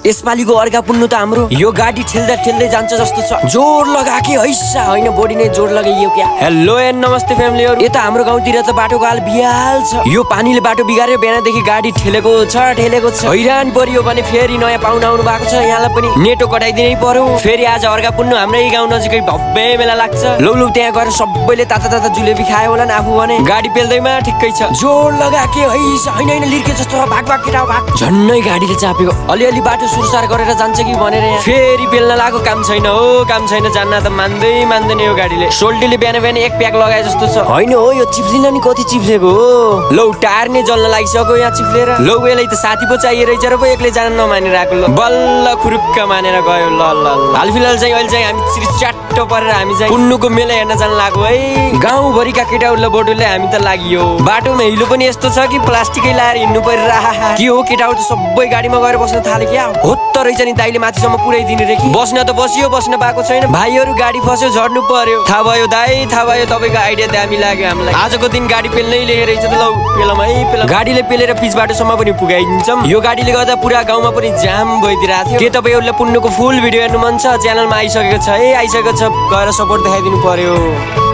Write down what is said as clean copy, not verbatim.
यसपालिको अर्का पुन्नु त हाम्रो यो गाडी ठेल्दा ठेल्दै जान्छ जस्तो छ। जोर लगाके हैसा हैन बडी नै जोर लगाइयो क्या। हेलो एन्ड नमस्ते फ्यामिलीहरु। यता हाम्रो गाउँतिर त बाटोको हाल बिहाल छ। यो पानीले बाटो बिगार्यो। बिहानदेखि गाडी ठेलेको छ। हैरान परियो भने फेरि नयाँ पाहुना आउनु भएको छ। यहाँलाई पनि नेटो कटाइदिनै पर्यो। फेरि आज अर्का पुन्नु हाम्रै गाउँ नजिकै भव्य मेला लाग्छ। लौ त्यहाँ गएर सबैले ताता जुलेबी खायो होला नि। आफू भने गाडी पेल्दैमा ठिक्कै छ। जोर लगाके हैसा हैन लिर्के जस्तो भाग केटा भाग। झन्नै गाडीले चापेको। अलिअलि बाटो सुरसार गरेर जान्छ कि भनेर यहाँ फेरि पेल्न लागो। काम छैन हो काम छैन। जान्न त मान्दैन यो गाडीले। सोल्टीले बिहान एक प्याक लगाए जस्तो छ। हैन हो यो चिप्लिन नि कति चिप्लेको हो। लौ टायर नै जल्न लागिसक्यो यहाँ चिप्लेर। लौ यसलाई त साथी पो चाहिए रहेछ र पो एक्लै जान नमानेर आएको। ल बल्ल खुरुक्क मानेर गयो। ल हाल फिलहाल चाहिँ अहिले चाहिँ हामी च्याट्ट परेर हामी चाहिँ पुन्नुको मेला हेर्न जान लाग्यो है। गाउँभरिका केटाउला बोटुले हामी त लागियो। बाटोमा हिलो पनि यस्तो छ कि प्लास्टिकै लाएर हिँड्नु परिरहा। के हो केटाउ त सबै गाडीमा गएर बस्न थाले क्या। हो त रहेछ नि दाइले माथिसम्म पुर्याइदिने रे कि। बस्न त बसियो बस्न पाएको छैन। भाइहरू गाडी फस्यो झर्नु पर्यो। थाहा भयो दाइ थाहा भयो। तपाईँको आइडिया दामी लाग्यो हामीलाई। आजको दिन गाडी पेल्नै लेखेर रहेछ त। लौ पेलम है पेलम। गाडीले पेलेर पिच बाटोसम्म पनि पुगाइदिन्छौँ। यो गाडीले गर्दा पुरा गाउँमा पनि जाम भइदिरहेको थियो। के तपाईँहरूले पुन्नुको फुल भिडियो हेर्नु मन छ च्यानलमा आइसकेको छ है। आइसकेको छ गएर सपोर्ट देखाइदिनु पर्यो।